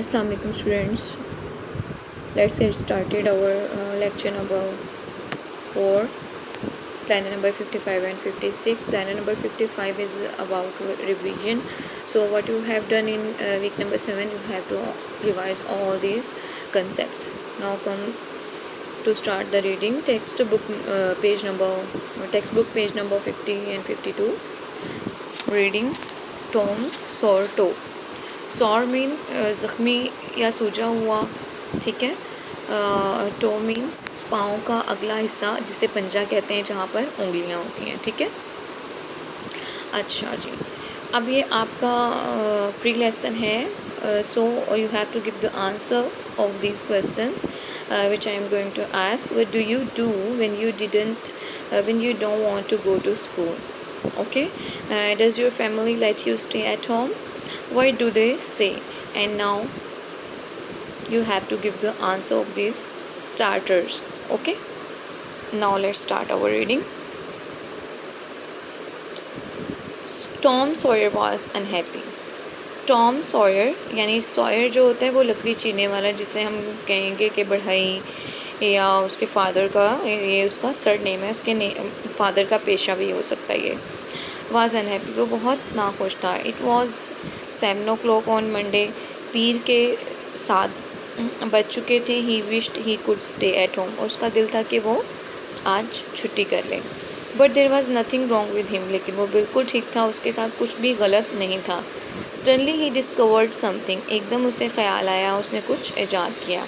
Assalamu alaikum students. Let's get started our lecture number 4, planner number 55 and 56. Planner number 55 is about revision. So what you have done in week number 7, you have to revise all these concepts. Now come to start the reading. Textbook page number 50 and 52. Reading Tom's sore toe. Sore mean ज़ख्मी या सूजा हुआ, ठीक है। To mean पाँव का अगला हिस्सा जिसे पंजा कहते हैं, जहाँ पर उंगलियाँ होती हैं, ठीक है। अच्छा जी, अब ये आपका प्री लेसन है। So you have to give the answer of these questions which I am going to ask. What do you do when you don't want to go to school? Okay. Does your family let you stay at home? What do they say? And now you have to give the answer of these starters. Okay, now let's start our reading. Tom Sawyer was unhappy. Tom Sawyer यानी Sawyer जो होता है वो लकड़ी चीरने वाला, जिसे हम कहेंगे कि बढ़ई, या उसके फादर का, ये उसका सर नेम है, उसके फादर का पेशा भी हो सकता है ये. वाज अनहैप्पी, वो बहुत नाखुश था. It was 7 o'clock on Monday, पीर के 7 बज चुके थे. He wished he could stay at home, और उसका दिल था कि वो आज छुट्टी कर ले. But there was nothing wrong with him, लेकिन वो बिल्कुल ठीक था, उसके साथ कुछ भी गलत नहीं था. सडनली ही डिस्कवर्ड समथिंग, एकदम उसे ख्याल आया, उसने कुछ ईजाद किया.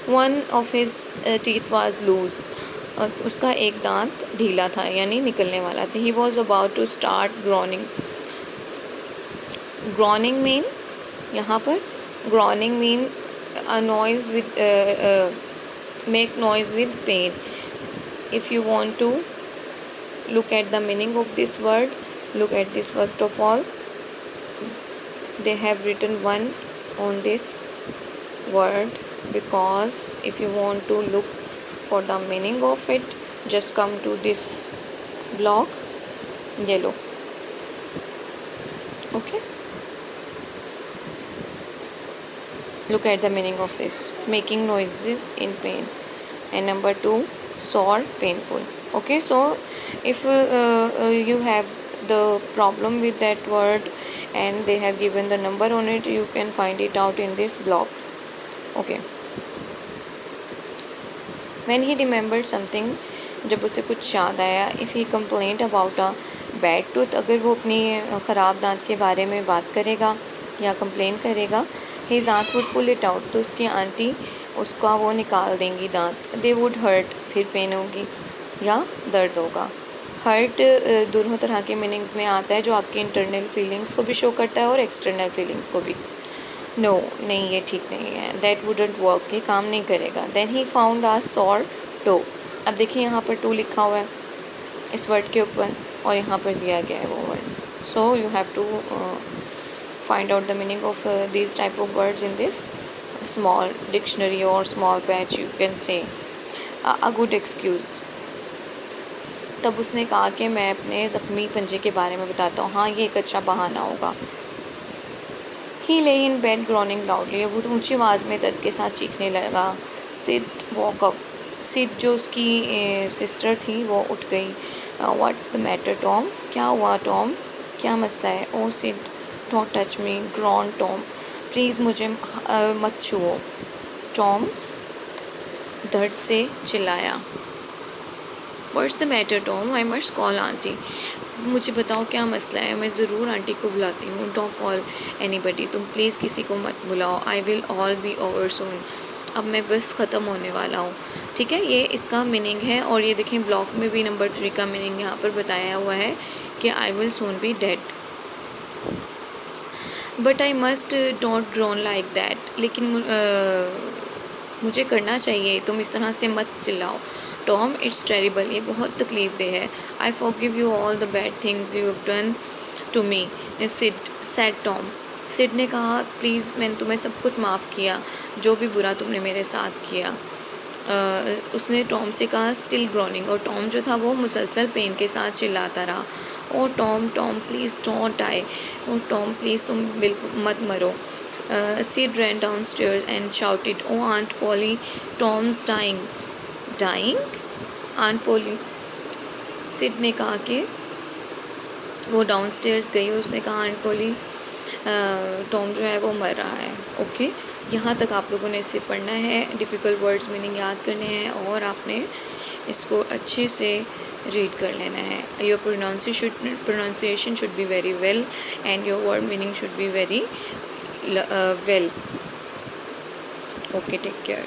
One of his teeth was loose, उसका एक दांत ढीला था यानी निकलने वाला था. He was about to start groaning. Groaning mean, यहाँ पर groaning mean a noise with, make noise with pain. If you want to look at the meaning of this word, look at this. First of all, they have written 1 on this word, because if you want to look for the meaning of it, just come to this block, yellow. Okay, look at the meaning of this: making noises in pain. And number 2, sore, painful. Okay, so if you have the problem with that word and they have given the number on it, you can find it out in this block. Okay. When he remembered something, जब उसे कुछ याद आया. if he complained about a bad tooth, अगर वो अपनी ख़राब दांत के बारे में बात करेगा या कंप्लेन करेगा, his aunt would pull it out, तो उसकी आंटी उसका वो निकाल देंगी दांत. they would hurt, फिर पेन होगी या दर्द होगा. हर्ट दोनों तरह के मीनिंग्स में आता है, जो आपकी इंटरनल फीलिंग्स को भी शो करता है और एक्सटर्नल फीलिंग्स को भी. नो, नहीं, ये ठीक नहीं है. दैट वुडंट वर्क, ये काम नहीं करेगा. Then he found a sore toe. अब देखिए यहाँ पर टू लिखा हुआ है इस वर्ड के ऊपर, और यहाँ पर दिया गया है वो word. So you have to find out the meaning of this type of words in this small dictionary और small patch, you can say a good excuse. तब उसने कहा कि मैं अपने ज़ख्मी पंजे के बारे में बताता हूँ. हाँ, ये एक अच्छा बहाना होगा. ही ले इन बेड ग्रॉनिंग लाउडली, वो तो ऊँची आवाज़ में दर्द के साथ चीखने लगा. सिड वॉक अप, सिड जो उसकी सिस्टर थी वो उठ गई. व्हाट्स द मैटर टॉम, क्या हुआ टॉम, क्या मसला है. Oh Sid, don't touch me, groan Tom, please मुझे मत छुओ. टॉम दर्द से चिल्लाया. What's the matter Tom, I must call auntie, मुझे बताओ क्या मसला है, मैं ज़रूर आंटी को बुलाती हूँ. डोंट कॉल एनीबडी, तुम प्लीज़ किसी को मत बुलाओ. I will all B over soon, अब मैं बस ख़त्म होने वाला हूँ. ठीक है, ये इसका मीनिंग है. और ये देखें ब्लॉक में भी नंबर 3 का मीनिंग यहाँ पर बताया हुआ है कि I will soon be dead. But I must don't grown like that, लेकिन मुझे करना चाहिए, तुम इस तरह से मत चिल्लाओ. टॉम, इट्स टेरिबल, ये बहुत तकलीफ दे है. I forgive you all the bad things you have done to me. Sid, said Tom. Sid ने कहा, प्लीज़ मैंने तुम्हें सब कुछ माफ़ किया, जो भी बुरा तुमने मेरे साथ किया. उसने टॉम से कहा, स्टिल ग्रॉनिंग, और टॉम जो था वो मुसलसल पेन के साथ चिल्लाता रहा. Oh Tom, Tom please don't die, oh Tom please तुम बिल्कुल मत मरो. Sid ran downstairs and shouted, "Oh, Aunt Polly, Tom's dying." Dying? Aunt Polly. Sid ने कहा कि वो डाउनस्टेयर्स गई और उसने कहा, आंट पोली, टॉम जो है वो मर रहा है। ओके, यहाँ तक आप लोगों ने इसे पढ़ना है, डिफ़िकल्ट वर्ड्स मीनिंग याद करने हैं और आपने इसको अच्छे से रीड कर लेना है। Your pronunciation should be very well and your word meaning should be very well. Okay, take care.